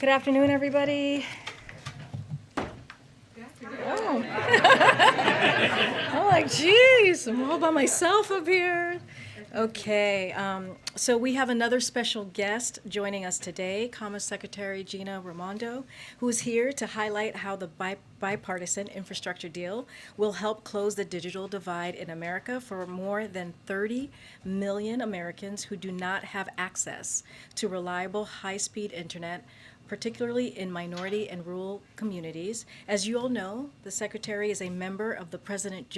Good afternoon, everybody. Oh. I'm like, geez, I'm all by myself up here. Okay, so we have another special guest joining us today, Commerce Secretary Gina Raimondo, who is here to highlight how the bipartisan infrastructure deal will help close the digital divide in America for more than 30 million Americans who do not have access to reliable high-speed internet, particularly in minority and rural communities. As you all know, the Secretary is a member of the President's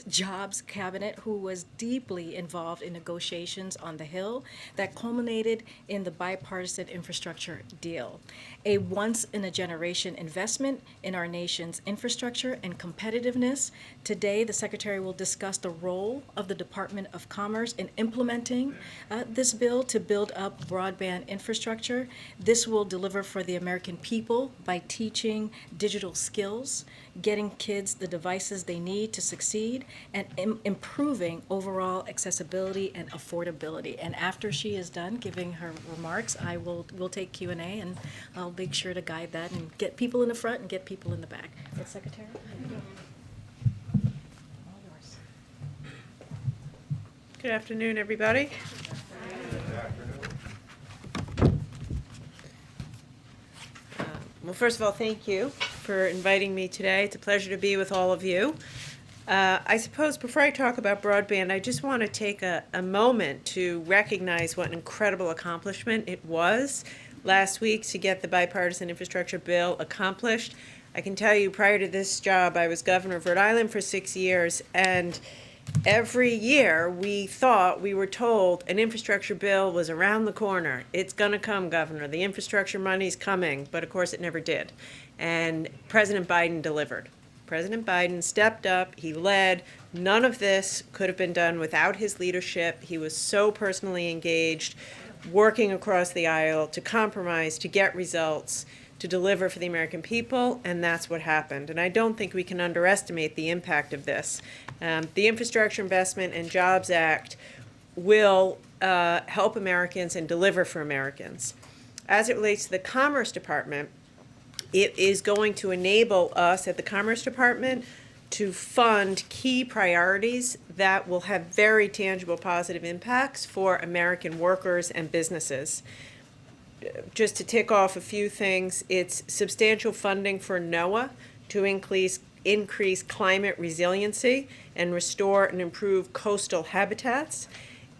Jobs Cabinet, who was deeply involved in negotiations on the Hill that culminated in the bipartisan infrastructure deal, a once-in-a-generation investment in our nation's infrastructure and competitiveness. Today, the Secretary will discuss the role of the Department of Commerce in implementing this bill to build up broadband infrastructure. This will deliver for the American people by teaching digital skills, getting kids the devices they need to succeed, and improving overall accessibility and affordability. And after she is done giving her remarks, we'll take Q&A, and I'll make sure to guide that and get people in the front and get people in the back. Yes, Secretary? All yours. Good afternoon, everybody. Well, first of all, thank you for inviting me today. It's a pleasure to be with all of you. I suppose before I talk about broadband, I just want to take a moment to recognize what an incredible accomplishment it was last week to get the bipartisan infrastructure bill accomplished. I can tell you, prior to this job, I was governor of Rhode Island for 6 years, and every year we were told an infrastructure bill was around the corner. It's going to come, Governor. The infrastructure money's coming. But of course it never did. And President Biden delivered. President Biden stepped up. He led. None of this could have been done without his leadership. He was so personally engaged, working across the aisle to compromise, to get results, to deliver for the American people, and that's what happened. And I don't think we can underestimate the impact of this. The Infrastructure Investment and Jobs Act will help Americans and deliver for Americans. As it relates to the Commerce Department, it is going to enable us at the Commerce Department to fund key priorities that will have very tangible positive impacts for American workers and businesses. Just to tick off a few things, it's substantial funding for NOAA to increase climate resiliency and restore and improve coastal habitats.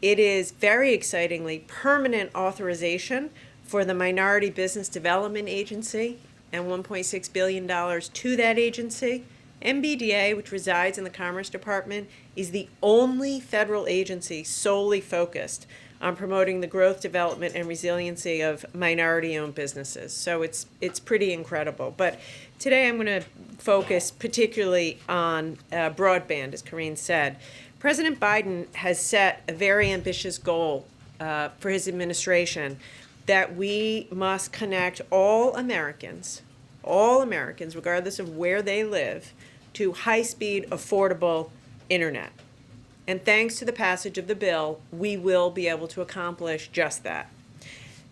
It is, very excitingly, permanent authorization for the Minority Business Development Agency and $1.6 billion to that agency. MBDA, which resides in the Commerce Department, is the only federal agency solely focused on promoting the growth, development, and resiliency of minority-owned businesses. So it's pretty incredible. But today I'm going to focus particularly on broadband, as Karine said. President Biden has set a very ambitious goal for his administration that we must connect all Americans, regardless of where they live, to high-speed, affordable internet. And thanks to the passage of the bill, we will be able to accomplish just that.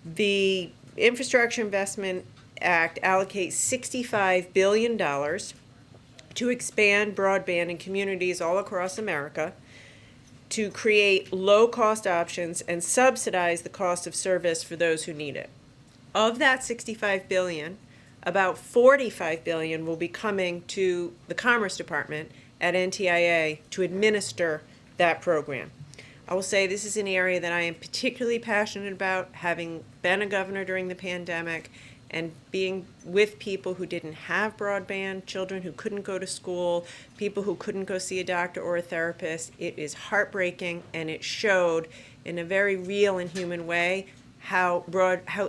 The Infrastructure Investment Act allocates $65 billion to expand broadband in communities all across America, to create low-cost options and subsidize the cost of service for those who need it. Of that $65 billion, about $45 billion will be coming to the Commerce Department at NTIA to administer that program. I will say this is an area that I am particularly passionate about, having been a governor during the pandemic and being with people who didn't have broadband, children who couldn't go to school, people who couldn't go see a doctor or a therapist. It is heartbreaking, and it showed in a very real and human way how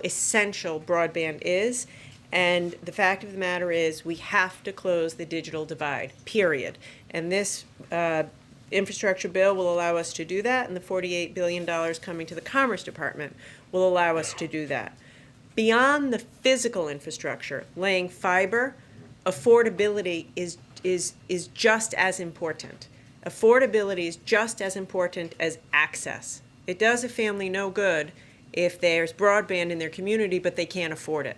essential broadband is. And the fact of the matter is we have to close the digital divide, period. And this infrastructure bill will allow us to do that, and the $48 billion coming to the Commerce Department will allow us to do that. Beyond the physical infrastructure, laying fiber, affordability is just as important. Affordability is just as important as access. It does a family no good if there's broadband in their community but they can't afford it.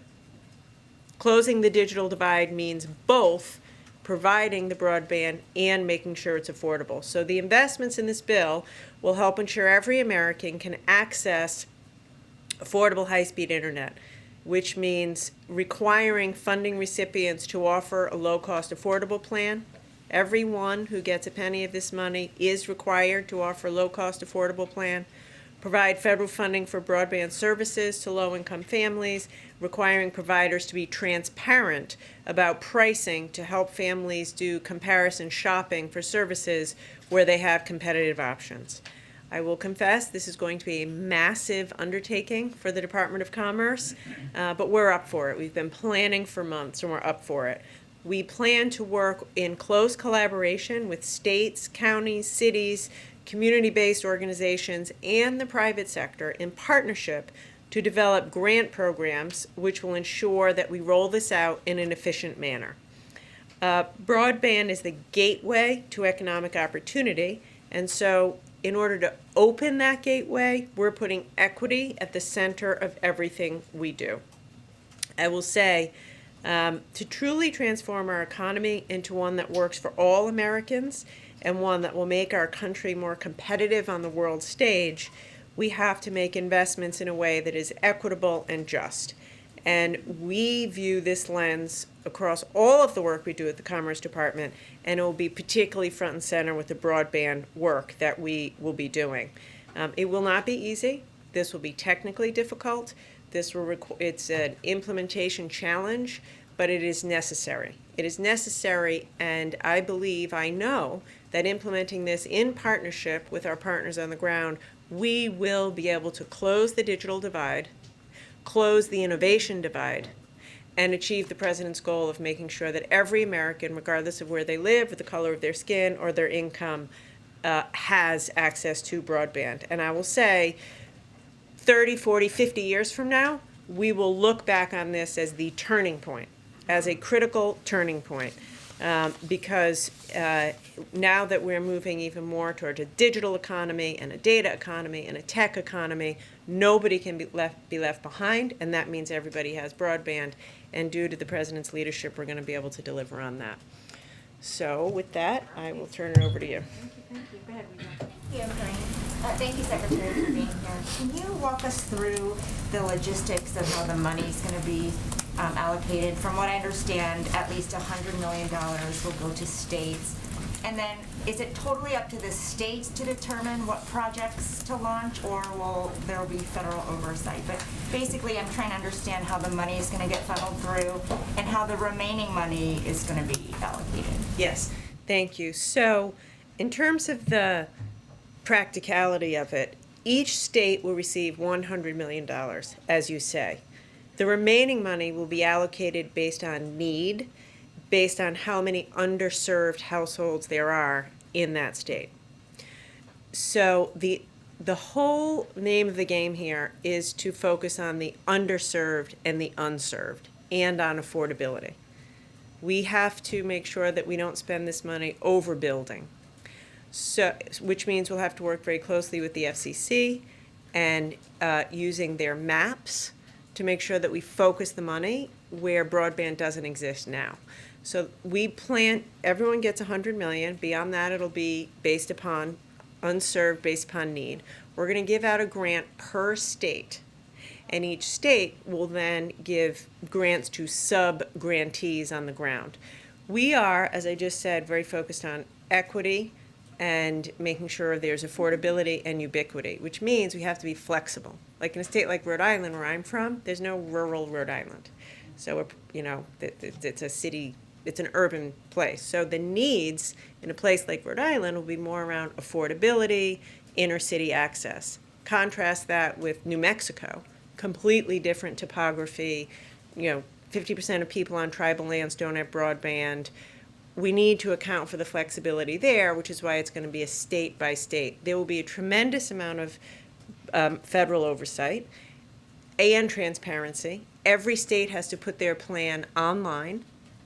Closing the digital divide means both providing the broadband and making sure it's affordable. So the investments in this bill will help ensure every American can access affordable high-speed internet, which means requiring funding recipients to offer a low-cost affordable plan. Everyone who gets a penny of this money is required to offer a low-cost affordable plan, provide federal funding for broadband services to low-income families, requiring providers to be transparent about pricing to help families do comparison shopping for services where they have competitive options. I will confess this is going to be a massive undertaking for the Department of Commerce, but we're up for it. We've been planning for months and we're up for it. We plan to work in close collaboration with states, counties, cities, community-based organizations, and the private sector in partnership to develop grant programs which will ensure that we roll this out in an efficient manner. Broadband is the gateway to economic opportunity, and so in order to open that gateway, we're putting equity at the center of everything we do. I will say, to truly transform our economy into one that works for all Americans and one that will make our country more competitive on the world stage, we have to make investments in a way that is equitable and just. And we view this lens across all of the work we do at the Commerce Department, and it will be particularly front and center with the broadband work that we will be doing. It will not be easy. This will be technically difficult. It's an implementation challenge, but it is necessary. It is necessary, and I know that implementing this in partnership with our partners on the ground, we will be able to close the digital divide, close the innovation divide, and achieve the President's goal of making sure that every American, regardless of where they live, or the color of their skin, or their income, has access to broadband. And I will say, 30, 40, 50 years from now, we will look back on this as the turning point, as a critical turning point, because now that we're moving even more toward a digital economy and a data economy and a tech economy, nobody can be left behind, and that means everybody has broadband. And due to the President's leadership, we're going to be able to deliver on that. So with that, I will turn it over to you. Thank you. Go ahead, Rita. Thank you, Karine. Thank you, Secretary, for being here. Can you walk us through the logistics of how the money is going to be allocated? From what I understand, at least $100 million will go to states. And then, is it totally up to the states to determine what projects to launch, or will there be federal oversight? But basically, I'm trying to understand how the money is going to get funneled through and how the remaining money is going to be allocated. Yes, thank you. So, in terms of the practicality of it, each state will receive $100 million, as you say. The remaining money will be allocated based on need, based on how many underserved households there are in that state. So the whole name of the game here is to focus on the underserved and the unserved, and on affordability. We have to make sure that we don't spend this money overbuilding. So, which means we'll have to work very closely with the FCC and using their maps to make sure that we focus the money where broadband doesn't exist now. So we plan, everyone gets $100 million. Beyond that, it'll be based upon unserved, based upon need. We're going to give out a grant per state, and each state will then give grants to sub-grantees on the ground. We are, as I just said, very focused on equity and making sure there's affordability and ubiquity, which means we have to be flexible. Like in a state like Rhode Island, where I'm from, there's no rural Rhode Island. So, it's a city, it's an urban place. So the needs in a place like Rhode Island will be more around affordability, inner city access. Contrast that with New Mexico, completely different topography. 50% of people on tribal lands don't have broadband. We need to account for the flexibility there, which is why it's going to be a state by state. There will be a tremendous amount of federal oversight and transparency. Every state has to put their plan online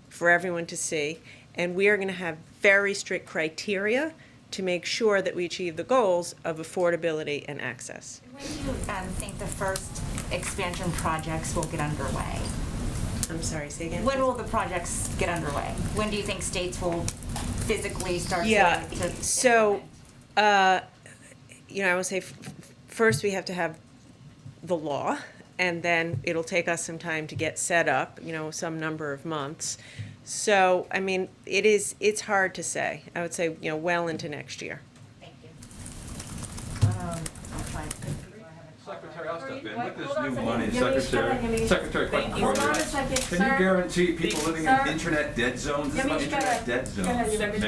for everyone to see, and we are going to have very strict criteria to make sure that we achieve the goals of affordability and access. When do you think the first expansion projects will get underway? I'm sorry, say again? When will the projects get underway? When do you think states will physically start Yeah, to so, implement? I would say first we have to have the law, and then it'll take us some time to get set up, some number of months. So, I mean, it's hard to say. I would say, well into next year. Thank you. Secretary, I'll step in. With this Hold on a new second. money, Yamiche, Secretary, Secretary, quick Thank you. before Hold on a you. second, Can sir. you guarantee people Please, living sir. in internet dead zones? This is about Yamiche, go internet ahead. dead Go zones. ahead, Yamiche. Secretary,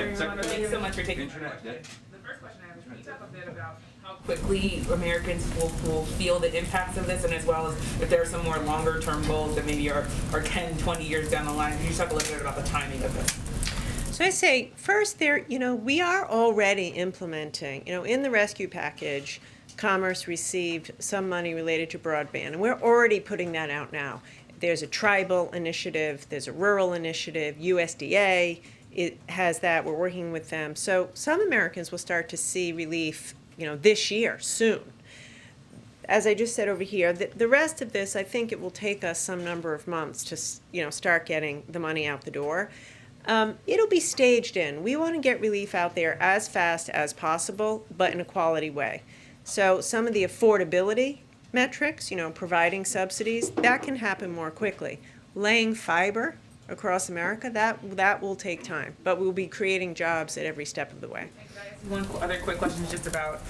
Thanks so much for taking Internet dead. The first question I have is, can you talk a bit about how quickly Americans will feel the impacts of this, and as well as if there are some more longer term goals that maybe are 10, 20 years down the line? Can you talk a little bit about the timing of this? So I say, first we are already implementing, in the rescue package, Commerce received some money related to broadband, and we're already putting that out now. There's a tribal initiative, there's a rural initiative, USDA it has that, we're working with them. So some Americans will start to see relief, this year, soon. As I just said over here, the rest of this, I think it will take us some number of months to, start getting the money out the door. It'll be staged in. We want to get relief out there as fast as possible, but in a quality way. So some of the affordability metrics, providing subsidies, that can happen more quickly. Laying fiber across America, that will take time, but we'll be creating jobs at every step of the way. One other quick question is just about,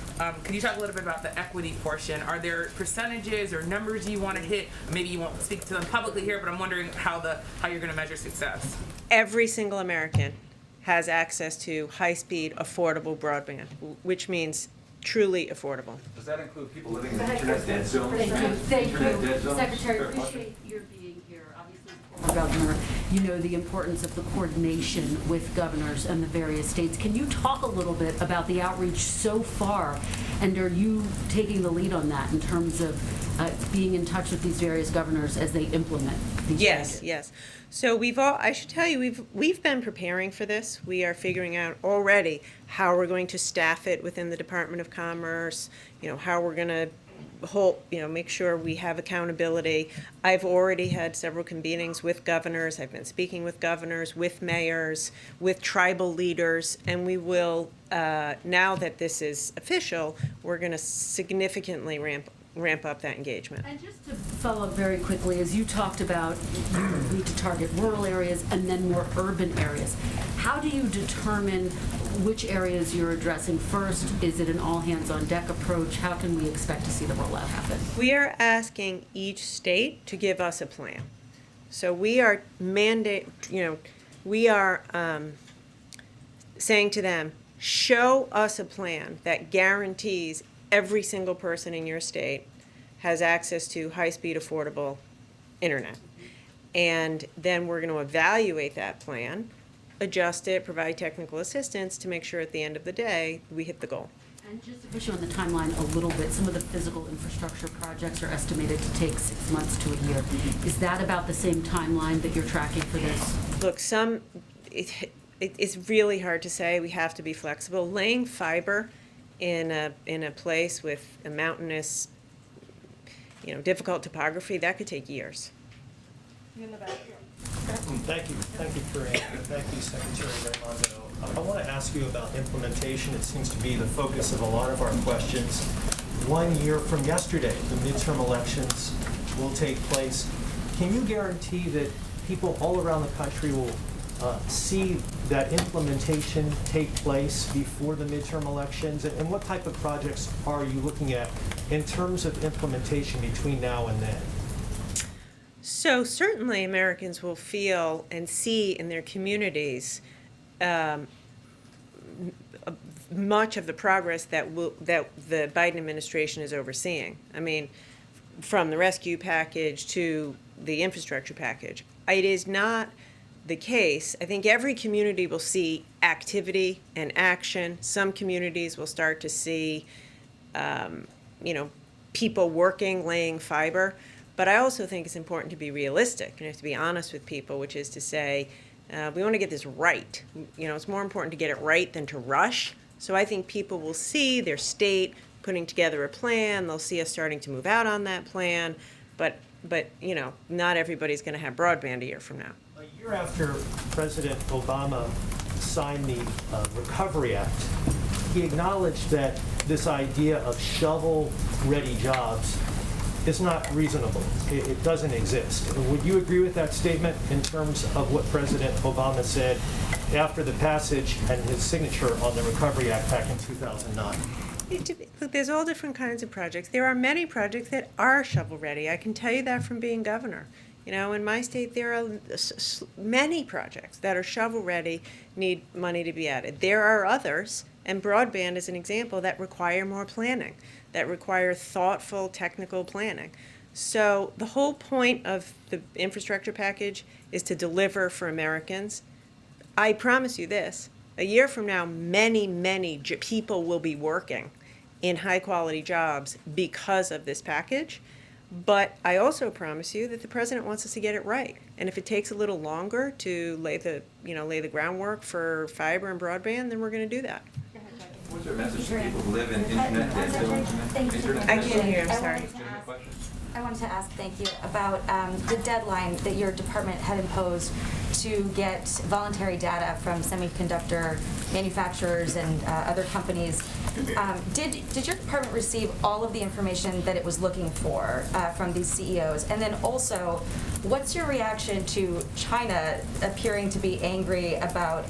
can you talk a little bit about the equity portion? Are there percentages or numbers you want to hit? Maybe you won't speak to them publicly here, but I'm wondering how you're going to measure success. Every single American has access to high-speed, affordable broadband, which means truly affordable. Does that include people living in internet dead zones? Thank Internet you, dead zones? Secretary. Fair question. Appreciate your being here. Obviously, as former governor, you know the importance of the coordination with governors and the various states. Can you talk a little bit about the outreach so far, and are you taking the lead on that in terms of being in touch with these various governors as they implement these changes? Yes. So I should tell you, we've been preparing for this. We are figuring out already how we're going to staff it within the Department of Commerce, how we're going to make sure we have accountability. I've already had several convenings with governors. I've been speaking with governors, with mayors, with tribal leaders, and we will, now that this is official, we're going to significantly ramp up that engagement. And just to follow up very quickly, as you talked about, you need to target rural areas and then more urban areas. How do you determine which areas you're addressing first? Is it an all-hands-on-deck approach? How can we expect to see the rollout happen? We are asking each state to give us a plan. So we are saying to them, show us a plan that guarantees every single person in your state has access to high-speed, affordable internet. And then we're going to evaluate that plan, adjust it, provide technical assistance to make sure at the end of the day we hit the goal. And just to push you on the timeline a little bit, some of the physical infrastructure projects are estimated to take 6 months to a year. Is that about the same timeline that you're tracking for this? Look, it's really hard to say. We have to be flexible. Laying fiber in a place with a mountainous, difficult topography, that could take years. Thank you, Karine, and thank you, Secretary Raimondo. I want to ask you about implementation. It seems to be the focus of a lot of our questions. 1 year from yesterday, the midterm elections will take place. Can you guarantee that people all around the country will see that implementation take place before the midterm elections? And what type of projects are you looking at in terms of implementation between now and then? So certainly Americans will feel and see in their communities much of the progress that the Biden administration is overseeing. I mean, from the rescue package to the infrastructure package. It is not the case. I think every community will see activity and action. Some communities will start to see, people working, laying fiber. But I also think it's important to be realistic. You have to be honest with people, which is to say, we want to get this right. It's more important to get it right than to rush. So I think people will see their state putting together a plan. They'll see us starting to move out on that plan. But you know, not everybody's going to have broadband a year from now. A year after President Obama signed the Recovery Act, he acknowledged that this idea of shovel-ready jobs is not reasonable. It doesn't exist. Would you agree with that statement in terms of what President Obama said after the passage and his signature on the Recovery Act back in 2009? Look, there's all different kinds of projects. There are many projects that are shovel-ready. I can tell you that from being governor. You know, in my state, there are many projects that are shovel-ready, need money to be added. There are others, and broadband is an example, that require more planning, that require thoughtful technical planning. So the whole point of the infrastructure package is to deliver for Americans. I promise you this, a year from now, many people will be working in high-quality jobs because of this package. But I also promise you that the president wants us to get it right. And if it takes a little longer to lay the groundwork for fiber and broadband, then we're going to do that. What's your message to people who live in internet dead zones? I can't hear, I'm sorry. I wanted to ask, thank you, about the deadline that your department had imposed to get voluntary data from semiconductor manufacturers and other companies. Did your department receive all of the information that it was looking for from these CEOs? And then also, what's your reaction to China appearing to be angry about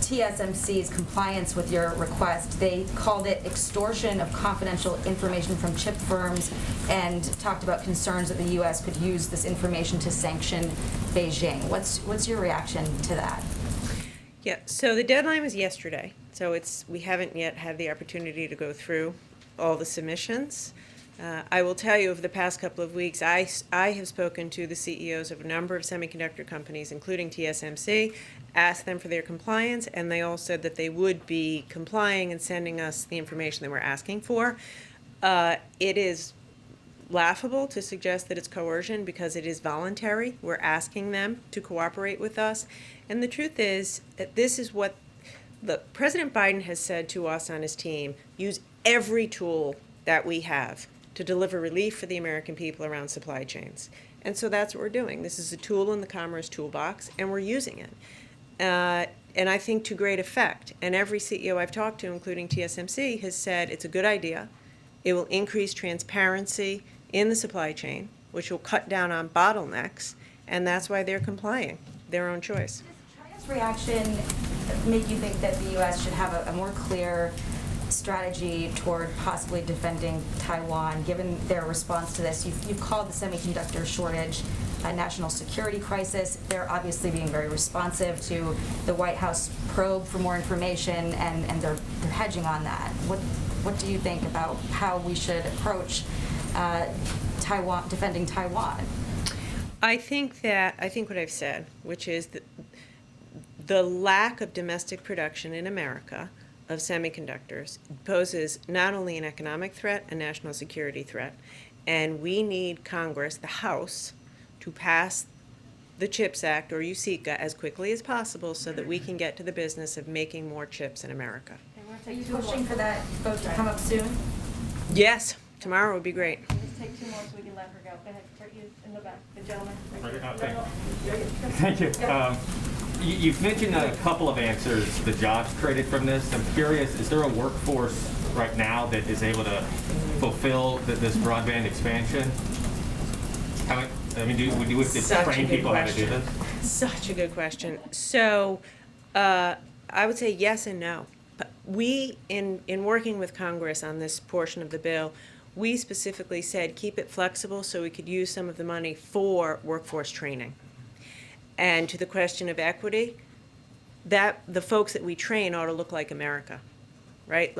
TSMC's compliance with your request? They called it extortion of confidential information from chip firms and talked about concerns that the U.S. could use this information to sanction Beijing. What's your reaction to that? Yeah, so the deadline was yesterday. So we haven't yet had the opportunity to go through all the submissions. I will tell you, over the past couple of weeks, I have spoken to the CEOs of a number of semiconductor companies, including TSMC, asked them for their compliance, and they all said that they would be complying and sending us the information that we're asking for. It is laughable to suggest that it's coercion because it is voluntary. We're asking them to cooperate with us. And the truth is that this is what President Biden has said to us on his team: use every tool that we have to deliver relief for the American people around supply chains. And so that's what we're doing. This is a tool in the Commerce toolbox, and we're using it. And I think to great effect. And every CEO I've talked to, including TSMC, has said it's a good idea. It will increase transparency in the supply chain, which will cut down on bottlenecks, and that's why they're complying, their own choice. Does China's reaction make you think that the U.S. should have a more clear strategy toward possibly defending Taiwan, given their response to this? You've called the semiconductor shortage a national security crisis. They're obviously being very responsive to the White House probe for more information, and they're hedging on that. What do you think about how we should approach Taiwan, defending Taiwan? I think what I've said, which is that the lack of domestic production in America of semiconductors poses not only an economic threat, a national security threat, and we need Congress, the House, to pass the CHIPS Act, or USICA, as quickly as possible so that we can get to the business of making more chips in America. Are you pushing for that vote to come up soon? Yes, tomorrow would be great. Let's take two more so we can let her go. Go ahead, start you in the back, the gentleman. Thank you. You've mentioned a couple of answers, the jobs created from this. I'm curious, is there a workforce right now that is able to fulfill this broadband expansion? Would you train people how to do this? Such a good question. So I would say yes and no. But we, in working with Congress on this portion of the bill, we specifically said keep it flexible so we could use some of the money for workforce training. And to the question of equity, that the folks that we train ought to look like America, right?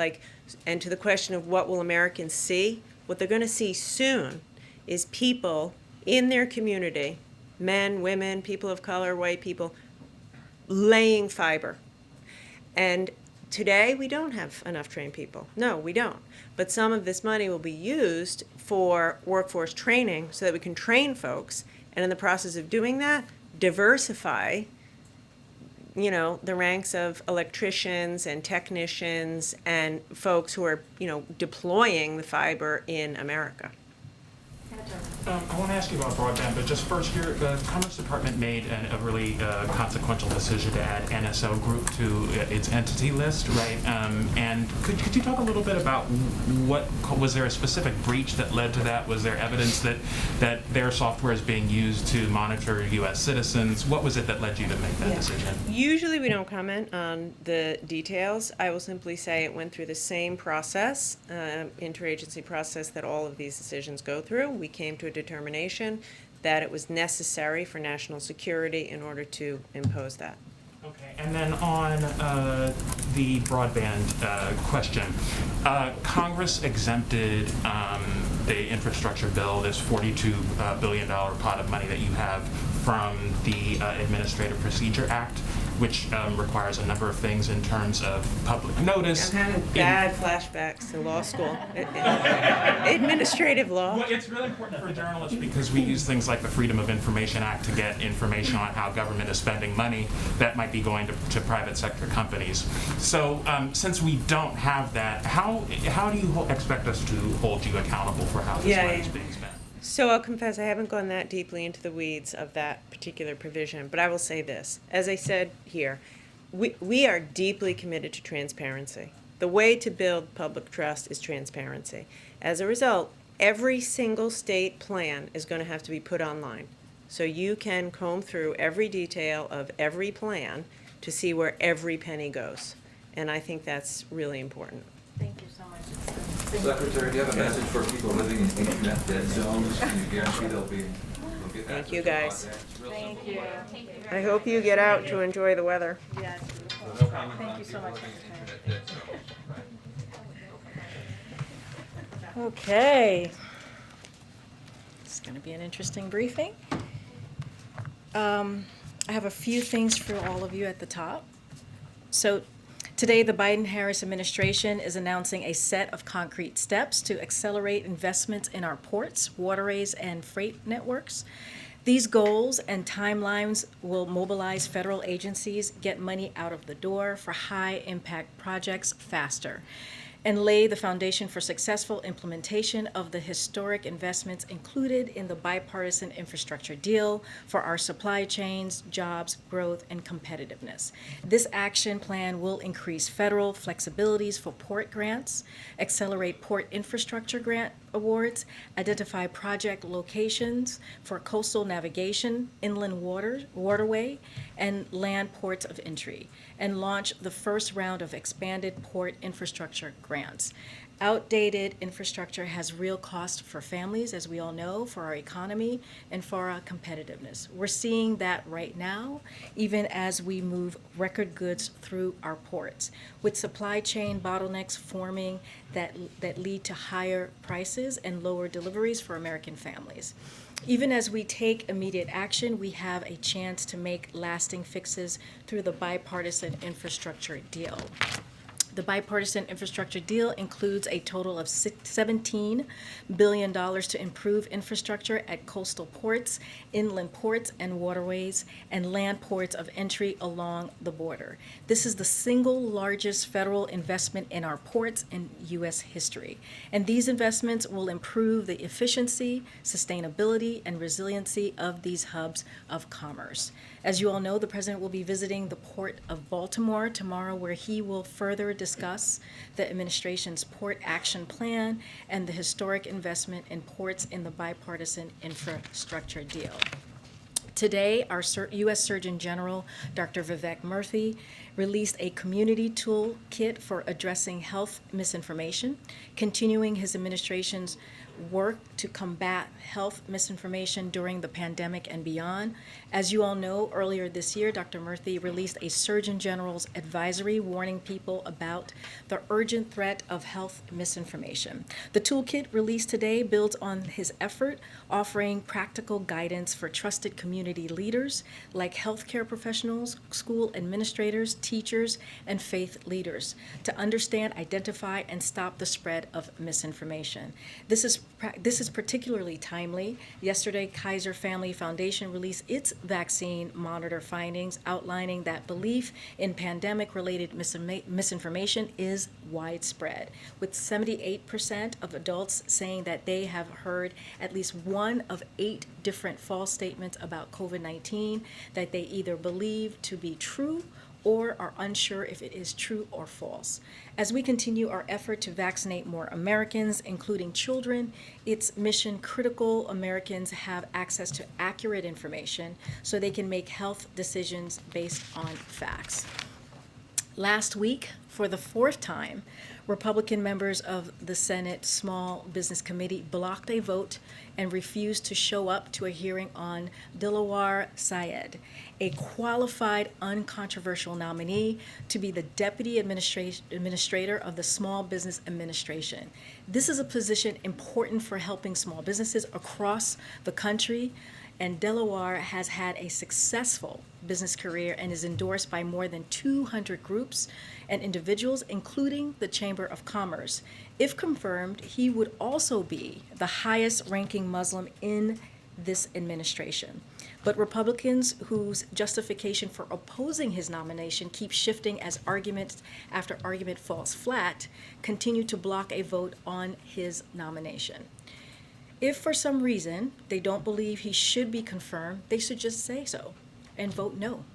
And to the question of what will Americans see, what they're going to see soon is people in their community, men, women, people of color, white people, laying fiber. And today we don't have enough trained people. No, we don't. But some of this money will be used for workforce training so that we can train folks, and in the process of doing that, diversify you know, the ranks of electricians and technicians and folks who are, you know, deploying the fiber in America. I want to ask you about broadband, but just first here, the Commerce Department made a really consequential decision to add NSO Group to its entity list, right? And could you talk a little bit about what, was there a specific breach that led to that? Was there evidence that their software is being used to monitor U.S. citizens? What was it that led you to make that decision? Usually we don't comment on the details. I will simply say it went through the same process, interagency process that all of these decisions go through. We came to a determination that it was necessary for national security in order to impose that. Okay, and then on the broadband question, Congress exempted the infrastructure bill, this $42 billion pot of money that you have, from the Administrative Procedure Act, which requires a number of things in terms of public notice. I'm having bad flashbacks to law school. Administrative law. Well, it's really important for journalists because we use things like the Freedom of Information Act to get information on how government is spending money that might be going to private sector companies. So since we don't have that, how do you expect us to hold you accountable for how this money is being spent? So I'll confess I haven't gone that deeply into the weeds of that particular provision, but I will say this. As I said here, we are deeply committed to transparency. The way to build public trust is transparency. As a result, every single state plan is going to have to be put online. So you can comb through every detail of every plan to see where every penny goes. And I think that's really important. Thank you so much. Secretary, do you have a message for people living in internet dead zones? Can you guarantee they'll get Thank access you, to guys. broadband? It's real Thank simple. you. I hope you get out to enjoy the weather. Yes. So no comment Thank on you so people much. living in internet dead zones, right? Okay. It's going to be an interesting briefing. I have a few things for all of you at the top. So today, the Biden-Harris administration is announcing a set of concrete steps to accelerate investments in our ports, waterways, and freight networks. These goals and timelines will mobilize federal agencies, get money out of the door for high-impact projects faster, and lay the foundation for successful implementation of the historic investments included in the bipartisan infrastructure deal for our supply chains, jobs, growth, and competitiveness. This action plan will increase federal flexibilities for port grants, accelerate port infrastructure grant awards, identify project locations for coastal navigation, inland waterway, and land ports of entry, and launch the first round of expanded port infrastructure grants. Outdated infrastructure has real cost for families, as we all know, for our economy, and for our competitiveness. We're seeing that right now, even as we move record goods through our ports, with supply chain bottlenecks forming that lead to higher prices and lower deliveries for American families. Even as we take immediate action, we have a chance to make lasting fixes through the bipartisan infrastructure deal. The bipartisan infrastructure deal includes a total of $17 billion to improve infrastructure at coastal ports, inland ports and waterways, and land ports of entry along the border. This is the single largest federal investment in our ports in U.S. history. And these investments will improve the efficiency, sustainability, and resiliency of these hubs of commerce. As you all know, the President will be visiting the Port of Baltimore tomorrow, where he will further discuss the administration's Port Action Plan and the historic investment in ports in the bipartisan infrastructure deal. Today, our U.S. Surgeon General, Dr. Vivek Murthy, released a community toolkit for addressing health misinformation, continuing his administration's work to combat health misinformation during the pandemic and beyond. As you all know, earlier this year, Dr. Murthy released a Surgeon General's advisory warning people about the urgent threat of health misinformation. The toolkit released today builds on his effort, offering practical guidance for trusted community leaders like healthcare professionals, school administrators, teachers, and faith leaders to understand, identify, and stop the spread of misinformation. This is this is particularly timely. Yesterday, Kaiser Family Foundation released its vaccine monitor findings outlining that belief in pandemic-related misinformation is widespread, with 78% of adults saying that they have heard at least one of 8 different false statements about COVID-19 that they either believe to be true or are unsure if it is true or false. As we continue our effort to vaccinate more Americans, including children, it's mission critical Americans have access to accurate information so they can make health decisions based on facts. Last week, for the 4th time, Republican members of the Senate Small Business Committee blocked a vote and refused to show up to a hearing on Dilawar Syed, a qualified, uncontroversial nominee to be the Deputy Administrator of the Small Business Administration. This is a position important for helping small businesses across the country, and Dilawar has had a successful business career and is endorsed by more than 200 groups and individuals, including the Chamber of Commerce. If confirmed, he would also be the highest-ranking Muslim in this administration. But Republicans whose justification for opposing his nomination keep shifting as argument after argument falls flat, continue to block a vote on his nomination. If for some reason they don't believe he should be confirmed, they should just say so and vote no.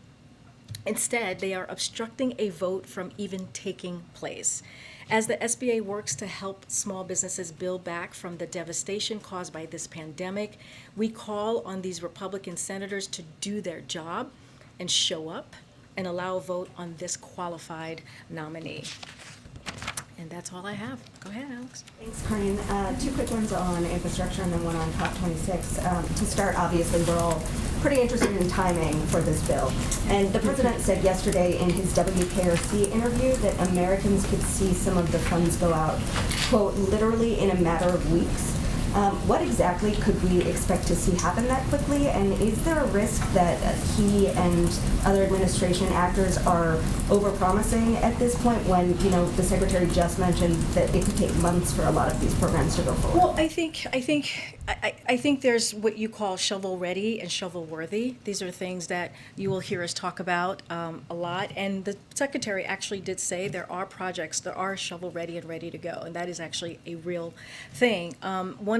Instead, they are obstructing a vote from even taking place. As the SBA works to help small businesses build back from the devastation caused by this pandemic, we call on these Republican senators to do their job and show up and allow a vote on this qualified nominee. And that's all I have. Go ahead, Alex. Thanks, Karine. 2 quick ones on infrastructure and then one on COP26. To start, obviously, we're all pretty interested in timing for this bill. And the president said yesterday in his WKRC interview that Americans could see some of the funds go out, quote, literally in a matter of weeks. What exactly could we expect to see happen that quickly? And is there a risk that he and other administration actors are overpromising at this point when, you know, the secretary just mentioned that it could take months for a lot of these programs to go forward? Well, I think there's what you call shovel ready and shovel worthy. These are things that you will hear us talk about a lot. And the secretary actually did say there are projects that are shovel ready and ready to go, and that is actually a real thing.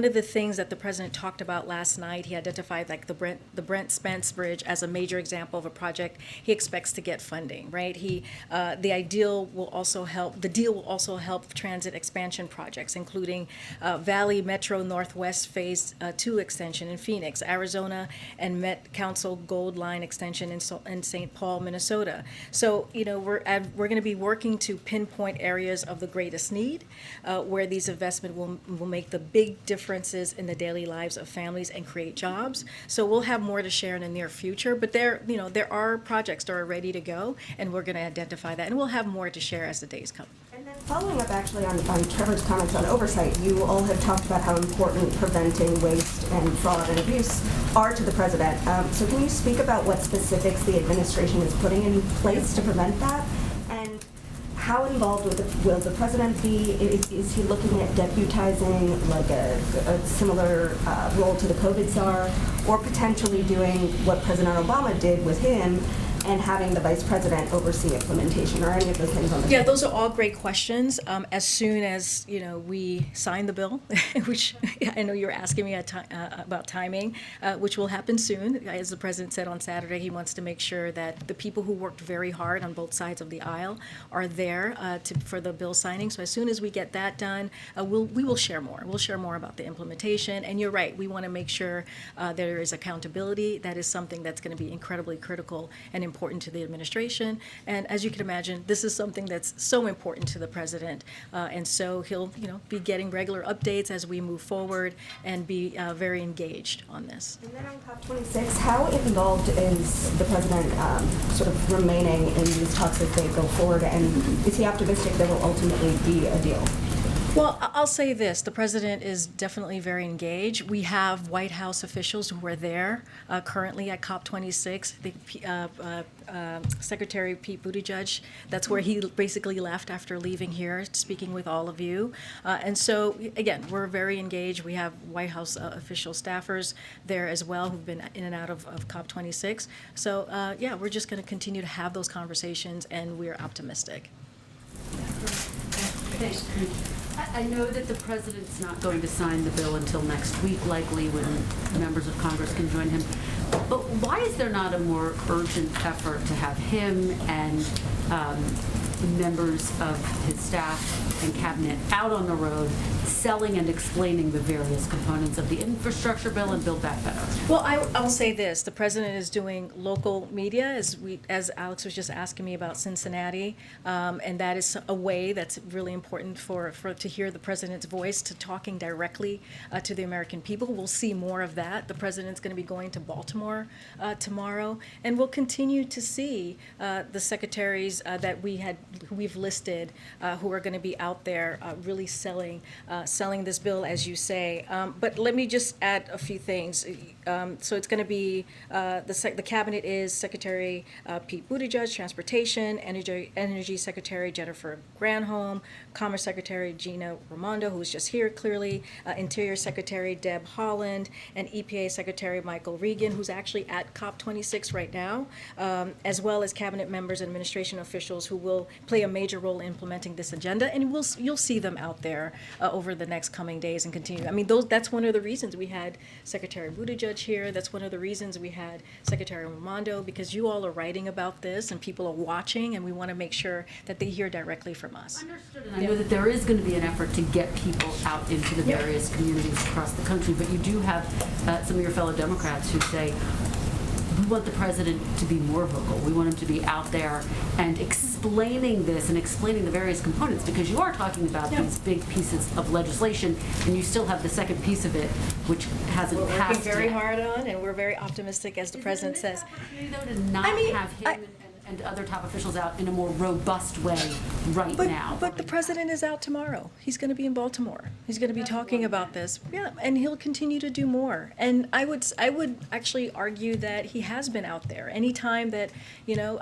One of the things that the president talked about last night, he identified like the Brent Spence Bridge as a major example of a project he expects to get funding. Right? The deal will also help transit expansion projects, including Valley Metro Northwest Phase 2 extension in Phoenix, Arizona, and Met Council Gold Line extension in St. Paul, Minnesota. So, you know, we're going to be working to pinpoint areas of the greatest need where these investments will make the big differences in the daily lives of families and create jobs. So we'll have more to share in the near future, but there are projects that are ready to go, and we're going to identify that, and we'll have more to share as the days come. And then following up actually on Trevor's comments on oversight, you all have talked about how important preventing waste and fraud and abuse are to the president. So can you speak about what specifics the administration is putting in place to prevent that? And how involved will the president be? Is he looking at deputizing like a similar role to the COVID czar, or potentially doing what President Obama did with him and having the vice president oversee implementation, or any of those things on the Yeah, those are all great questions. As soon as we sign the bill, which I know you're asking me about timing, which will happen soon. As the president said on Saturday, he wants to make sure that the people who worked very hard on both sides of the aisle are there for the bill signing. So as soon as we get that done, we will share more. We'll share more about the implementation. And you're right, we want to make sure there is accountability. That is something that's going to be incredibly critical and important to the administration. And as you can imagine, this is something that's so important to the president. And so he'll be getting regular updates as we move forward and be very engaged on this. And then on COP26, how involved is the president sort of remaining in these talks as they go forward? And is he optimistic there will ultimately be a deal? Well, I'll say this, the president is definitely very engaged. We have White House officials who are there currently at COP26. Secretary Pete Buttigieg, that's where he basically left after leaving here, speaking with all of you. And so, again, we're very engaged. We have White House official staffers there as well who've been in and out of COP26. So, yeah, we're just going to continue to have those conversations, and we're optimistic. Thanks. I know that the president's not going to sign the bill until next week, likely when members of Congress can join him. But why is there not a more urgent effort to have him and members of his staff and cabinet out on the road selling and explaining the various components of the infrastructure bill and Build Back Better? Well, I'll say this, the president is doing local media, as Alex was just asking me about Cincinnati, and that is a way that's really important for to hear the president's voice, to talking directly to the American people. We'll see more of that. The president's going to be going to Baltimore tomorrow, and we'll continue to see the secretaries that we've listed who are going to be out there really selling this bill, as you say. But let me just add a few things. So it's going to be the cabinet is Secretary Pete Buttigieg, Transportation, Energy Secretary Jennifer Granholm, Commerce Secretary Gina Raimondo, who was just here clearly, Interior Secretary Deb Haaland, and EPA Secretary Michael Regan, who's actually at COP26 right now, as well as cabinet members and administration officials who will play a major role in implementing this agenda. And you'll see them out there over the next coming days and continue. I mean, that's one of the reasons we had Secretary Buttigieg here. That's one of the reasons we had Secretary Raimondo, because you all are writing about this and people are watching, and we want to make sure that they hear directly from us. Understood, and I know that there is going to be an effort to get people out into the various communities across the country, but you do have some of your fellow Democrats who say, we want the president to be more vocal. We want him to be out there and explaining this and explaining the various components, because you are talking about these big pieces of legislation, and you still have the second piece of it, which hasn't passed yet. We're working very hard on, and we're very optimistic, as the president says. Though, to not have him and other top officials out in a more robust way now. But the president is out tomorrow. He's going to be in Baltimore. He's going to be talking about this. Yeah, and he'll continue to do more. And I would actually argue that he has been out there. Anytime that,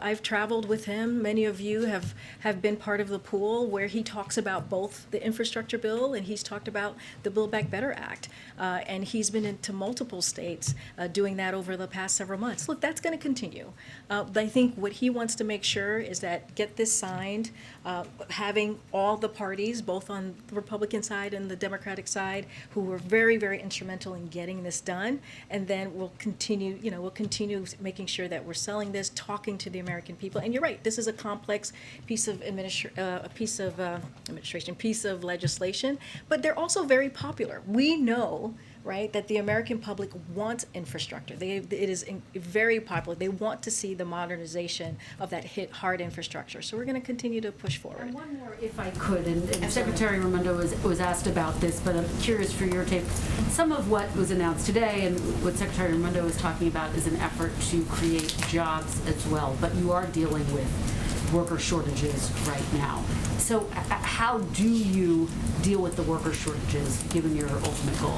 I've traveled with him, many of you have been part of the pool where he talks about both the infrastructure bill and he's talked about the Build Back Better Act. And he's been into multiple states doing that over the past several months. Look, that's going to continue. I think what he wants to make sure is that get this signed, having all the parties, both on the Republican side and the Democratic side, who were very, very instrumental in getting this done, and then we'll continue making sure that we're selling this, talking to the American people. And you're right, this is a complex piece of legislation, but they're also very popular. We know, right, that the American public wants infrastructure. It is very popular. They want to see the modernization of that hard infrastructure. So we're going to continue to push forward. And one more, if I could, and Secretary Raimondo was asked about this, but I'm curious for your take. Some of what was announced today and what Secretary Raimondo was talking about is an effort to create jobs as well, but you are dealing with worker shortages right now. So how do you deal with the worker shortages, given your ultimate goal?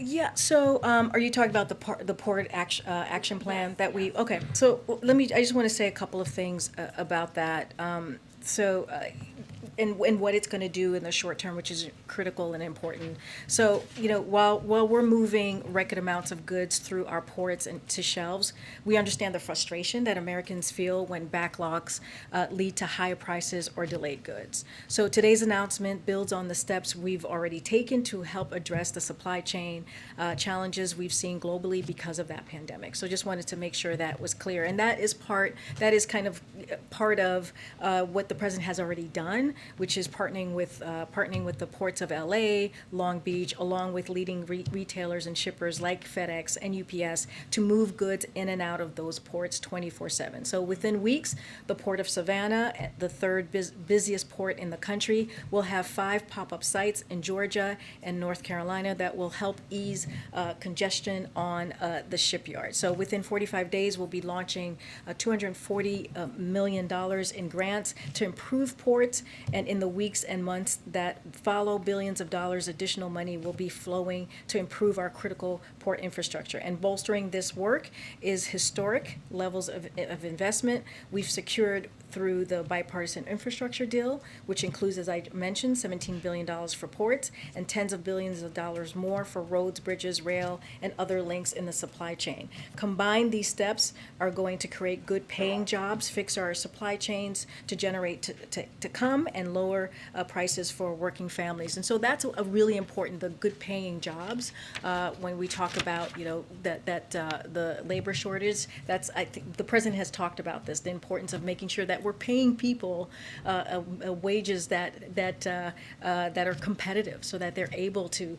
Yeah. So, are you talking about the port action plan that we? Okay. So I just want to say a couple of things about that. And what it's going to do in the short term, which is critical and important. So, while we're moving record amounts of goods through our ports and to shelves, we understand the frustration that Americans feel when backlogs lead to higher prices or delayed goods. So today's announcement builds on the steps we've already taken to help address the supply chain challenges we've seen globally because of that pandemic. So just wanted to make sure that was clear. And that is kind of part of what the president has already done, which is partnering with the ports of LA, Long Beach, along with leading retailers and shippers like FedEx and UPS to move goods in and out of those ports 24/7. So within weeks, the Port of Savannah, the third busiest port in the country, will have 5 pop-up sites in Georgia and North Carolina that will help ease congestion on the shipyard. So within 45 days, we'll be launching $240 million in grants to improve ports And in the weeks and months that follow, billions of dollars additional money will be flowing to improve our critical port infrastructure. And bolstering this work is historic levels of investment we've secured through the bipartisan infrastructure deal, which includes, as I mentioned, $17 billion for ports and tens of billions of dollars more for roads, bridges, rail, and other links in the supply chain. Combined, these steps are going to create good paying jobs, fix our supply chains to generate to come, and lower prices for working families. And so that's a really important, the good paying jobs. When we talk about, the labor shortage, I think the president has talked about this, the importance of making sure that we're paying people wages that are competitive, so that they're able to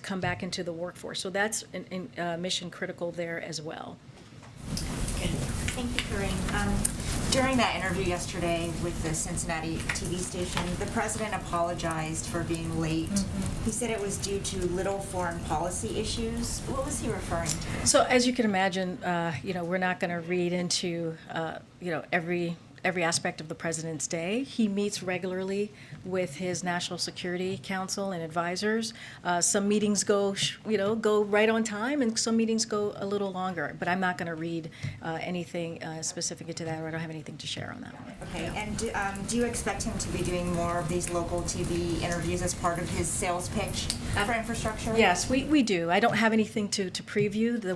come back into the workforce. So that's mission critical there as well. Thank you, Karine. During that interview yesterday with the Cincinnati TV station, the president apologized for being late. He said it was due to little foreign policy issues. What was he referring to? So as you can imagine, we're not going to read into every aspect of the president's day. He meets regularly with his National Security Council and advisors. Some meetings go right on time, and some meetings go a little longer. But I'm not going to read anything specific to that, or I don't have anything to share on that one. Okay, and do you expect him to be doing more of these local TV interviews as part of his sales pitch for infrastructure? Yes, we do. I don't have anything to preview. The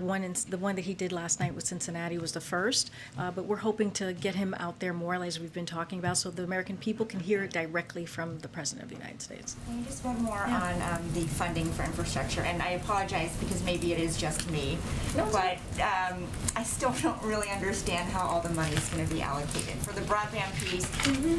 one that he did last night with Cincinnati was the first, but we're hoping to get him out there more, as we've been talking about, so the American people can hear it directly from the President of the United States. And just one more on the funding for infrastructure, and I apologize because maybe it is just me, but I still don't really understand how all the money is going to be allocated. For the broadband piece,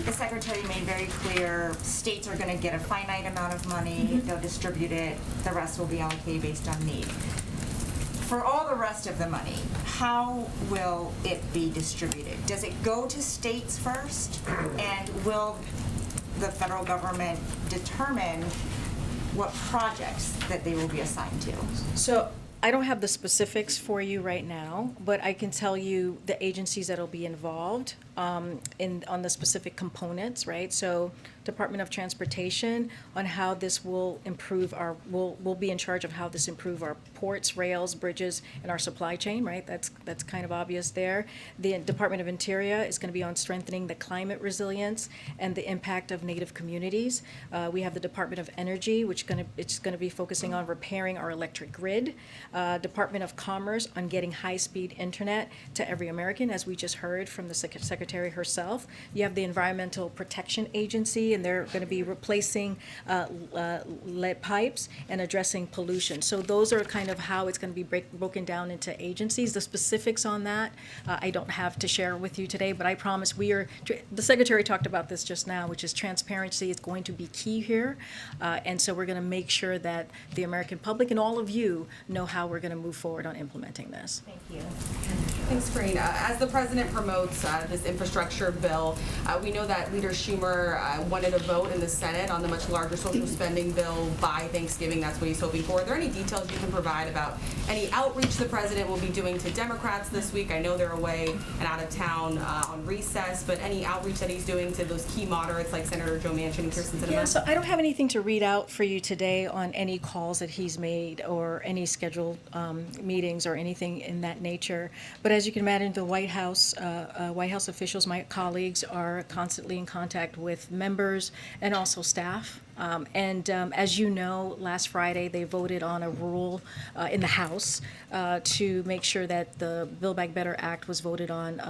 the Secretary made very clear states are going to get a finite amount of money, they'll distribute it, the rest will be allocated based on need. For all the rest of the money, how will it be distributed? Does it go to states first? And will the federal government determine what projects that they will be assigned to? So I don't have the specifics for you right now, but I can tell you the agencies that will be involved on the specific components, right? So Department of Transportation on how this will improve will be in charge of how this improve our ports, rails, bridges, and our supply chain, right? That's kind of obvious there. The Department of Interior is going to be on strengthening the climate resilience and the impact of Native communities. We have the Department of Energy, which it's going to be focusing on repairing our electric grid. Department of Commerce on getting high-speed internet to every American, as we just heard from the Secretary herself. You have the Environmental Protection Agency, and they're going to be replacing lead pipes and addressing pollution. So those are kind of how it's going to be broken down into agencies. The specifics on that I don't have to share with you today, but I promise the Secretary talked about this just now, which is transparency is going to be key here. And so we're going to make sure that the American public and all of you know how we're going to move forward on implementing this. Thank you. Thanks, Karine. As the president promotes this infrastructure bill, we know that Leader Schumer wanted a vote in the Senate on the much larger social spending bill by Thanksgiving. That's what he's hoping for. Are there any details you can provide about any outreach the president will be doing to Democrats this week? I know they're away and out of town on recess, but any outreach that he's doing to those key moderates like Senator Joe Manchin and Kirsten Sinema? Yeah, so I don't have anything to read out for you today on any calls that he's made or any scheduled meetings or anything in that nature. But as you can imagine, the White House officials, my colleagues, are constantly in contact with members and also staff. As you know, last Friday they voted on a rule in the House to make sure that the Build Back Better Act was voted on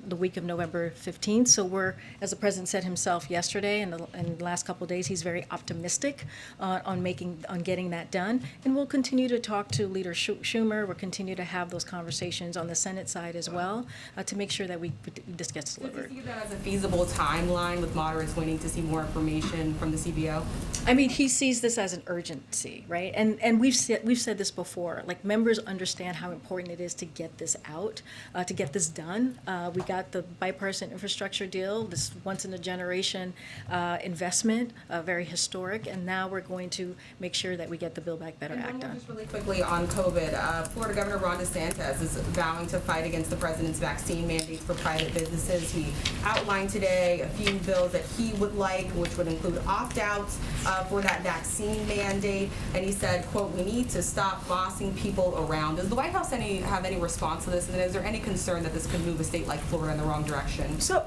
the week of November 15th. So we're, as the president said himself yesterday, and in the last couple of days, he's very optimistic on getting that done. And we'll continue to talk to Leader Schumer. We'll continue to have those conversations on the Senate side as well to make sure that this gets delivered. Do you see that as a feasible timeline with moderates waiting to see more information from the CBO? I mean, he sees this as an urgency, right? And we've said this before. Like, members understand how important it is to get this out, to get this done. We got the bipartisan infrastructure deal, this once in a generation investment, very historic, and now we're going to make sure that we get the Build Back Better And Act one more done. just really quickly on COVID. Florida Governor Ron DeSantis is vowing to fight against the president's vaccine mandates for private businesses. He outlined today a few bills that he would like, which would include opt-outs for that vaccine mandate. And he said, quote, "We need to stop bossing people around." Does the White House have any response to this? And is there any concern that this could move a state like Florida in the wrong direction? So,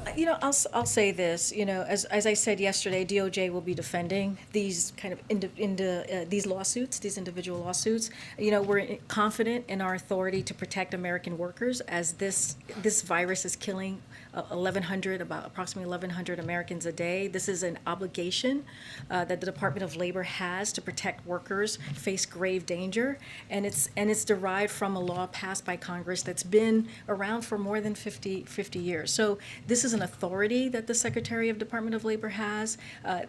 I'll say this, as I said yesterday, DOJ will be defending these kind of these lawsuits, these individual lawsuits. We're confident in our authority to protect American workers as this virus is killing approximately 1,100 Americans a day. This is an obligation that the Department of Labor has to protect workers face grave danger, and it's derived from a law passed by Congress that's been around for more than 50 years. So this is an authority that the Secretary of Department of Labor has.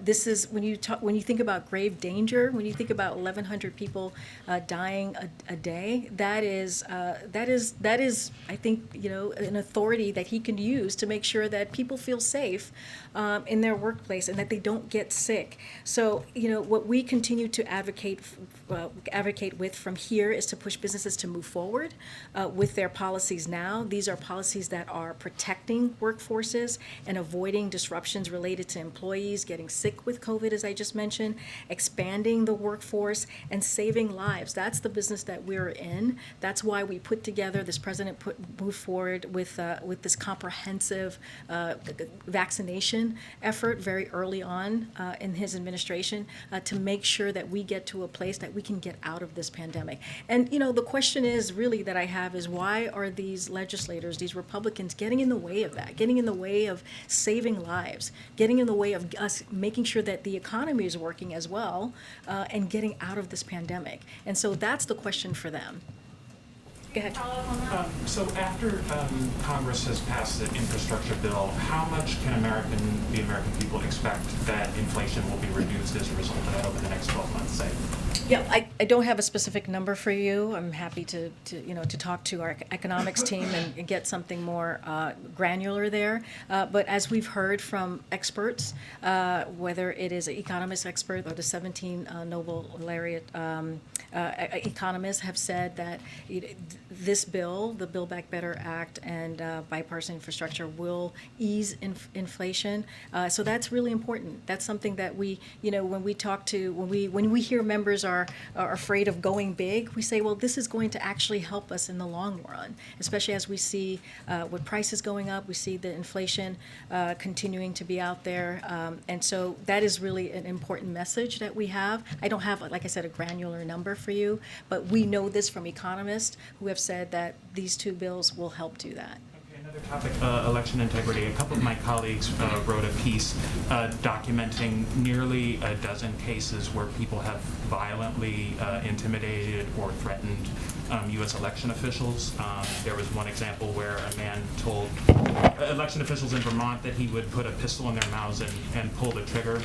This is when you think about grave danger, when you think about 1,100 people dying a day, that is I think an authority that he can use to make sure that people feel safe in their workplace and that they don't get sick. So what we continue to advocate with from here is to push businesses to move forward with their policies now. These are policies that are protecting workforces and avoiding disruptions related to employees getting sick with COVID, as I just mentioned, expanding the workforce and saving lives. That's the business that we're in. That's why we put together, this president moved forward with this comprehensive vaccination effort very early on in his administration to make sure that we get to a place that we can get out of this pandemic. And the question is really that I have is, why are these legislators, these Republicans, getting in the way of that, getting in the way of saving lives, getting in the way of us making sure that the economy is working as well, and getting out of this pandemic? And so that's the question for them. Go ahead. So after Congress has passed the infrastructure bill, how much can the American people expect that inflation will be reduced as a result of that over the next 12 months, say? Yeah, I don't have a specific number for you. I'm happy to talk to our economics team and get something more granular there. But as we've heard from experts, whether it is an economist expert or the 17 Nobel laureate economists have said that this bill, the Build Back Better Act and bipartisan infrastructure, will ease inflation. So that's really important. That's something that we, when we hear members are afraid of going big, we say, well, this is going to actually help us in the long run, especially as we see with prices going up, we see the inflation continuing to be out there. And so that is really an important message that we have. I don't have, like I said, a granular number for you, but we know this from economists who have said that these two bills will help do that. Another topic, election integrity. A couple of my colleagues wrote a piece documenting nearly a dozen cases where people have violently intimidated or threatened U.S. election officials. There was one example where a man told election officials in Vermont that he would put a pistol in their mouths and pull the trigger.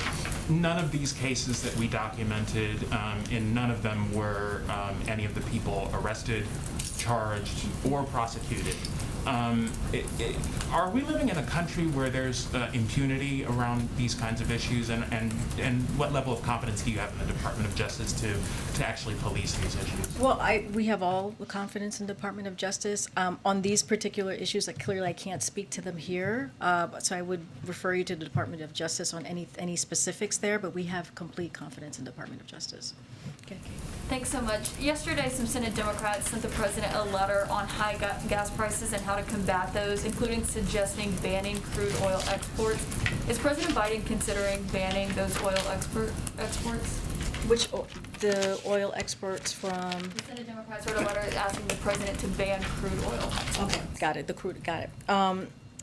None of these cases that we documented, in none of them were any of the people arrested, charged, or prosecuted. Are we living in a country where there's impunity around these kinds of issues, and what level of confidence do you have in the Department of Justice to actually police these issues? Well, we have all the confidence in the Department of Justice. On these particular issues, clearly I can't speak to them here, so I would refer you to the Department of Justice on any specifics there, but we have complete confidence in the Department of Justice. Okay. Thanks so much. Yesterday, some Senate Democrats sent the president a letter on high gas prices and how to combat those, including suggesting banning crude oil exports. Is President Biden considering banning those oil exports? The oil exports from? The Senate Democrats wrote a letter asking the president to ban crude oil exports. Okay, got it.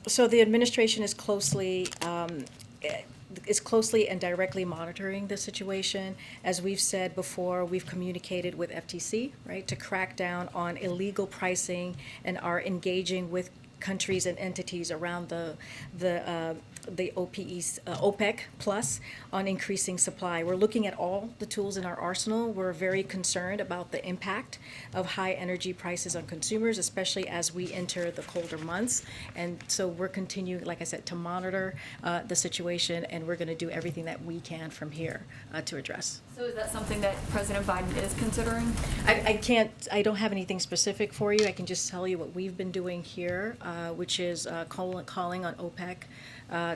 So the administration is closely and directly monitoring the situation. As we've said before, we've communicated with FTC, right, to crack down on illegal pricing and are engaging with countries and entities around the the OPEC plus on increasing supply. We're looking at all the tools in our arsenal. We're very concerned about the impact of high energy prices on consumers, especially as we enter the colder months. And so we're continuing, like I said, to monitor the situation, and we're going to do everything that we can from here to address. So is that something that President Biden is considering? I don't have anything specific for you. I can just tell you what we've been doing here, which is calling on OPEC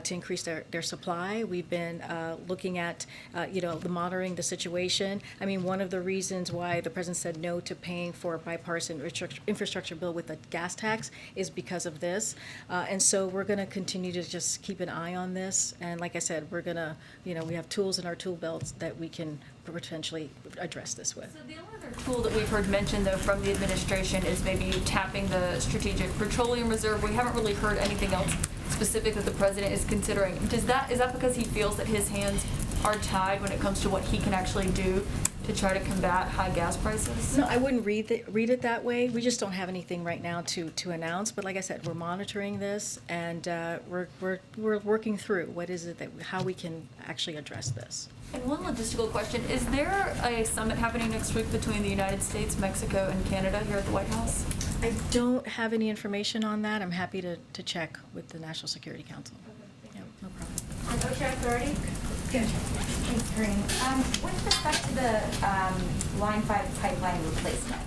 to increase their supply. We've been looking at, the monitoring the situation. I mean, one of the reasons why the president said no to paying for a bipartisan infrastructure bill with a gas tax is because of this. And so we're going to continue to just keep an eye on this. And like I said, we're going to, we have tools in our tool belts that we can potentially address this with. So the only other tool that we've heard mentioned, though, from the administration is maybe tapping the Strategic Petroleum Reserve. We haven't really heard anything else specific that the president is considering. Is that because he feels that his hands are tied when it comes to what he can actually do to try to combat high gas prices? No, I wouldn't read it that way. We just don't have anything right now to announce. But like I said, we're monitoring this, and we're working through what is it how we can actually address this. And one logistical question, is there a summit happening next week between the United States, Mexico, and Canada here at the White House? I don't have any information on that. I'm happy to check with the National Security Council. Yeah, no problem. OSHA Authority? Good. Thanks, Karine. With respect to the Line 5 pipeline replacement,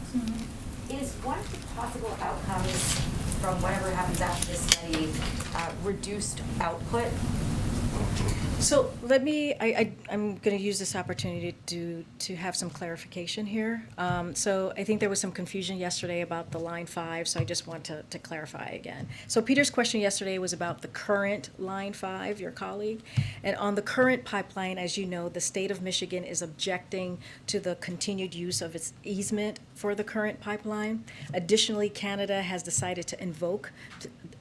is one of the possible outcomes from whatever happens after this study reduced output? So let me, I'm going to use this opportunity to have some clarification here. So I think there was some confusion yesterday about the Line 5, so I just want to clarify again. So Peter's question yesterday was about the current Line 5, your colleague. And on the current pipeline, as you know, the state of Michigan is objecting to the continued use of its easement for the current pipeline. Additionally, Canada has decided to invoke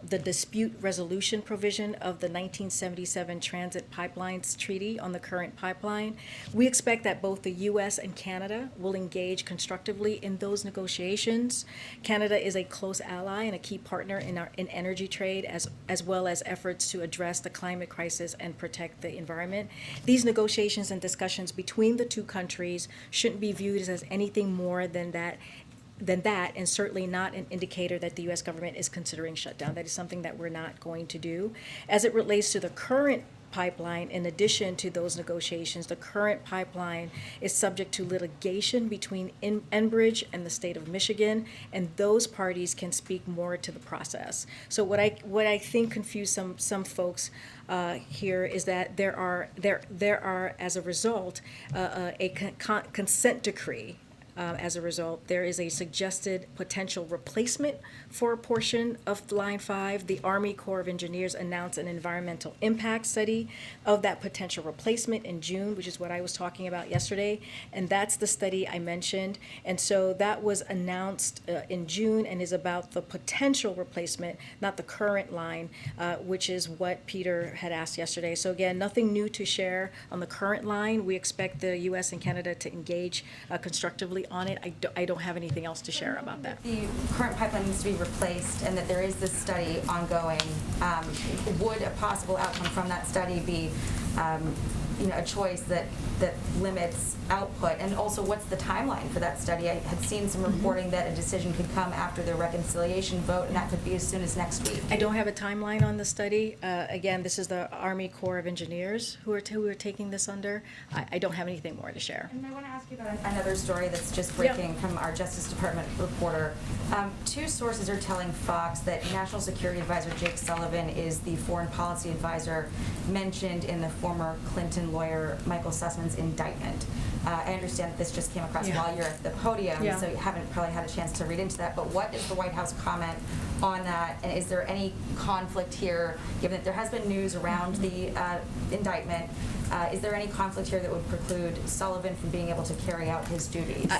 the dispute resolution provision of the 1977 Transit Pipelines Treaty on the current pipeline. We expect that both the U.S. and Canada will engage constructively in those negotiations. Canada is a close ally and a key partner in energy trade, as well as efforts to address the climate crisis and protect the environment. These negotiations and discussions between the two countries shouldn't be viewed as anything more than that, and certainly not an indicator that the U.S. government is considering shutdown. That is something that we're not going to do. As it relates to the current pipeline, in addition to those negotiations, the current pipeline is subject to litigation between Enbridge and the state of Michigan, and those parties can speak more to the process. So what I think confused some folks here is that there are as a result a consent decree. As a result, there is a suggested potential replacement for a portion of Line 5. The Army Corps of Engineers announced an environmental impact study of that potential replacement in June, which is what I was talking about yesterday, and that's the study I mentioned. And so that was announced in June and is about the potential replacement, not the current line, which is what Peter had asked yesterday. So again, nothing new to share on the current line. We expect the U.S. and Canada to engage constructively on it. I don't have anything else to share about that. The current pipeline needs to be replaced and that there is this study ongoing. Would a possible outcome from that study be a choice that limits output? And also, what's the timeline for that study? I had seen some reporting that a decision could come after the reconciliation vote, and that could be as soon as next week. I don't have a timeline on the study. Again, this is the Army Corps of Engineers who are taking this under. I don't have anything more to share. And I want to ask you about another story that's just breaking from our Justice Department reporter. Two sources are telling Fox that National Security Advisor Jake Sullivan is the foreign policy advisor mentioned in the former Clinton lawyer Michael Sussman's indictment. I understand that this just came across while you're at the podium, so you haven't probably had a chance to read into that, but what is the White House comment on that, and is there any conflict here, given that there has been news around the indictment? Is there any conflict here that would preclude Sullivan from being able to carry out his duties?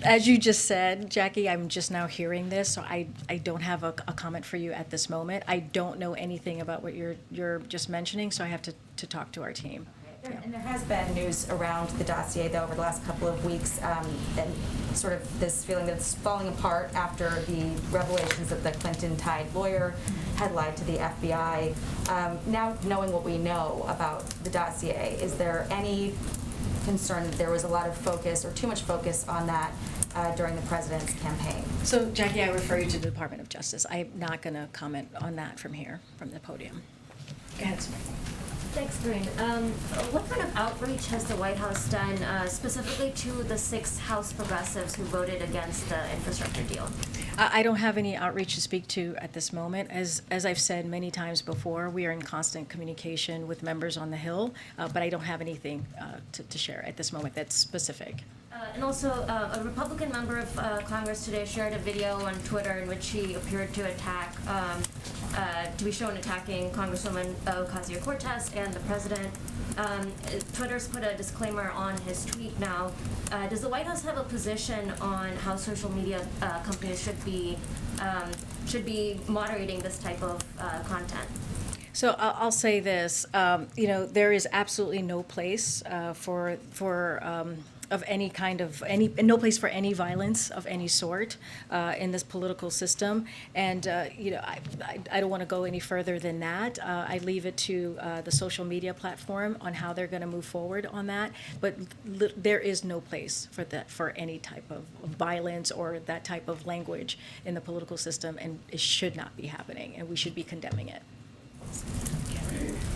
As you just said, Jackie, I'm just now hearing this, so I don't have a comment for you at this moment. I don't know anything about what you're just mentioning, so I have to talk to our team. And there has been news around the dossier, though, over the last couple of weeks, and sort of this feeling that it's falling apart after the revelations that the Clinton-tied lawyer had lied to the FBI. Now, knowing what we know about the dossier, is there any concern that there was a lot of focus or too much focus on that during the president's campaign? So, Jackie, I refer you to the Department of Justice. I'm not going to comment on that from here, from the podium. Go ahead, Samantha. Thanks, Karine. What kind of outreach has the White House done specifically to the 6 House progressives who voted against the infrastructure deal? I don't have any outreach to speak to at this moment. As I've said many times before, we are in constant communication with members on the Hill, but I don't have anything to share at this moment that's specific. And also, a Republican member of Congress today shared a video on Twitter in which he appeared to attack, to be shown attacking Congresswoman Ocasio-Cortez and the president. Twitter's put a disclaimer on his tweet now. Does the White House have a position on how social media companies should be moderating this type of content? So I'll say this, there is absolutely no place of any kind of no place for any violence of any sort in this political system, and I don't want to go any further than that. I leave it to the social media platform on how they're going to move forward on that. But there is no place for that, for any type of violence or that type of language in the political system, and it should not be happening, and we should be condemning it.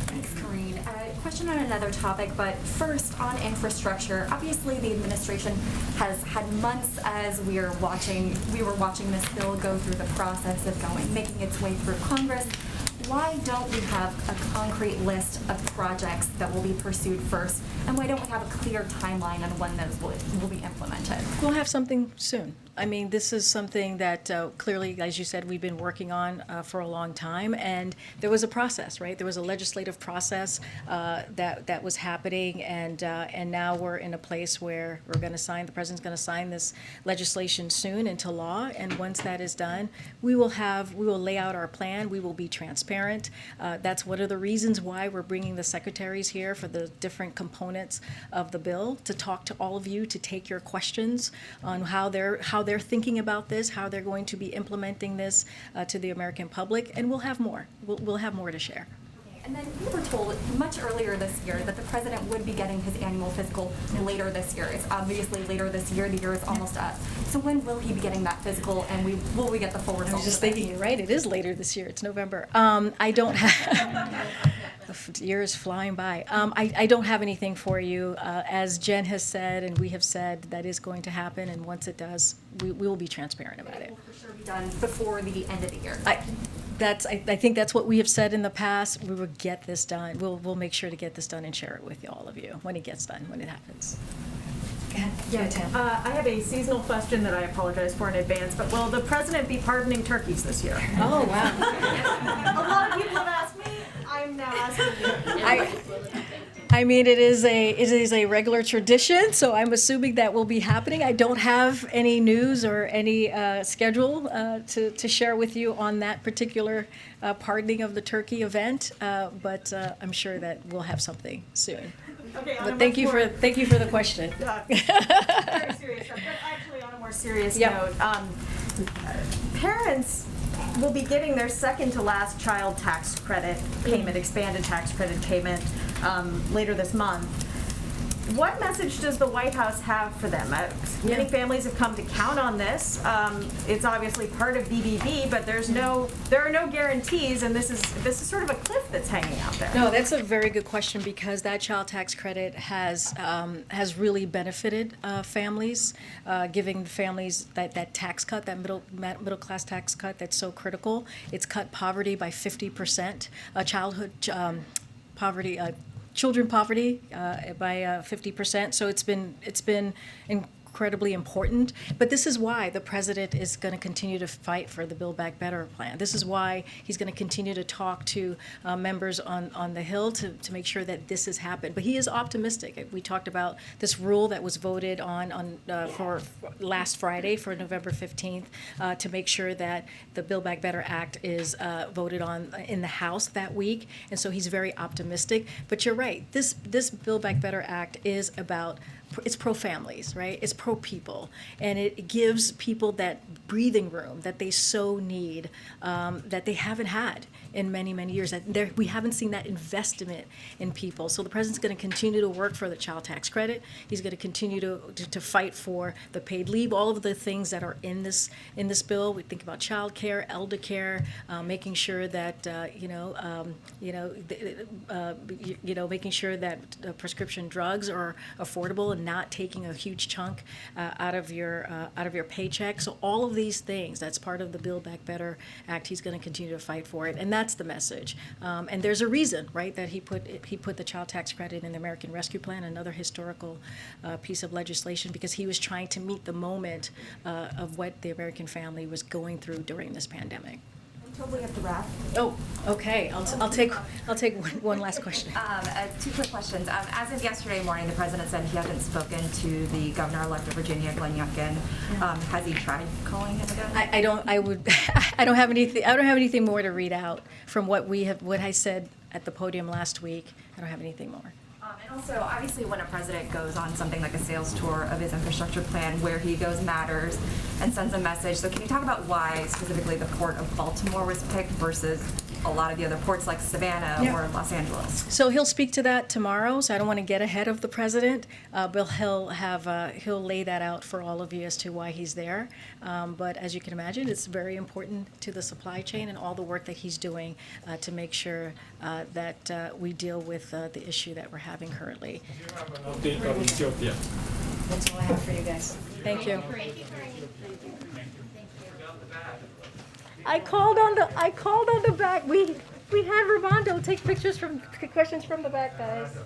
Thanks, Karine. Question on another topic, but first on infrastructure. Obviously, the administration has had months as we were watching this bill go through the process of making its way through Congress. Why don't we have a concrete list of projects that will be pursued first, and why don't we have a clear timeline on when those will be implemented? We'll have something soon. I mean, this is something that clearly, as you said, we've been working on for a long time, and there was a process, right? There was a legislative process that was happening, and now we're in a place where the president's going to sign this legislation soon into law, and once that is done, we will lay out our plan. We will be transparent. That's one of the reasons why we're bringing the secretaries here for the different components of the bill, to talk to all of you, to take your questions on how they're thinking about this, how they're going to be implementing this to the American public, and we'll have more. We'll have more to share. And then we were told much earlier this year that the president would be getting his annual physical later this year. It's obviously later this year. The year is almost up. So when will he be getting that physical, and will we get the full results? I was just thinking, you're right, it is later this year. It's November. I don't have... The year is flying by. I don't have anything for you. As Jen has said, and we have said, that is going to happen, and once it does, we will be transparent about it. It will for sure be done before the end of the year. I think that's what we have said in the past. We will get this done. We'll make sure to get this done and share it with all of you when it gets done, when it happens. Go ahead. Yeah, Tim. I have a seasonal question that I apologize for in advance, but will the president be pardoning turkeys this year? Oh, wow. A lot of people have asked me. I'm now asking you. I mean, it is a regular tradition, so I'm assuming that will be happening. I don't have any news or any schedule to share with you on that particular pardoning of the turkey event, but I'm sure that we'll have something soon. Okay, but thank you for the question. Very serious stuff, but actually on a more serious note, parents will be getting their second to last child tax credit payment, expanded tax credit payment later this month. What message does the White House have for them? Many families have come to count on this. It's obviously part of BBB, but there are no guarantees, and this is sort of a cliff that's hanging out there. No, that's a very good question, because that child tax credit has really benefited families, giving families that tax cut, that middle class tax cut that's so critical. It's cut poverty by 50%, children poverty by 50%. So it's been incredibly important. But this is why the president is going to continue to fight for the Build Back Better plan. This is why he's going to continue to talk to members on the Hill to make sure that this has happened. But he is optimistic. We talked about this rule that was voted on for last Friday, for November 15th, to make sure that the Build Back Better Act is voted on in the House that week. And so he's very optimistic. But you're right. This Build Back Better Act is about, it's pro-families, right? It's pro-people. And it gives people that breathing room that they so need, that they haven't had in many, many years. That we haven't seen that investment in people. So the president's going to continue to work for the child tax credit. He's going to continue to fight for the paid leave, all of the things that are in this bill. We think about child care, elder care, making sure that making sure that prescription drugs are affordable and not taking a huge chunk out of your paycheck. So all of these things, that's part of the Build Back Better Act. He's going to continue to fight for it, and that's the message. And there's a reason, right, that he put the child tax credit in the American Rescue Plan, another historical piece of legislation, because he was trying to meet the moment of what the American family was going through during this pandemic. Totally have to wrap. Oh, okay. I'll take one last question. Two quick questions. As of yesterday morning, the president said he hadn't spoken to the governor-elect of Virginia, Glenn Youngkin. Has he tried calling him again? I don't have anything more to read out from what I said at the podium last week. I don't have anything more. And also, obviously, when a president goes on something like a sales tour of his infrastructure plan, where he goes matters and sends a message. So can you talk about why specifically the Port of Baltimore was picked versus a lot of the other ports like Savannah or Los Angeles? So he'll speak to that tomorrow, so I don't want to get ahead of the president, but he'll lay that out for all of you as to why he's there. But as you can imagine, it's very important to the supply chain and all the work that he's doing to make sure that we deal with the issue that we're having currently. You have an update on Ethiopia. That's all I have for you guys. Thank you. I called on the back. We had Raimondo take questions from the back, guys.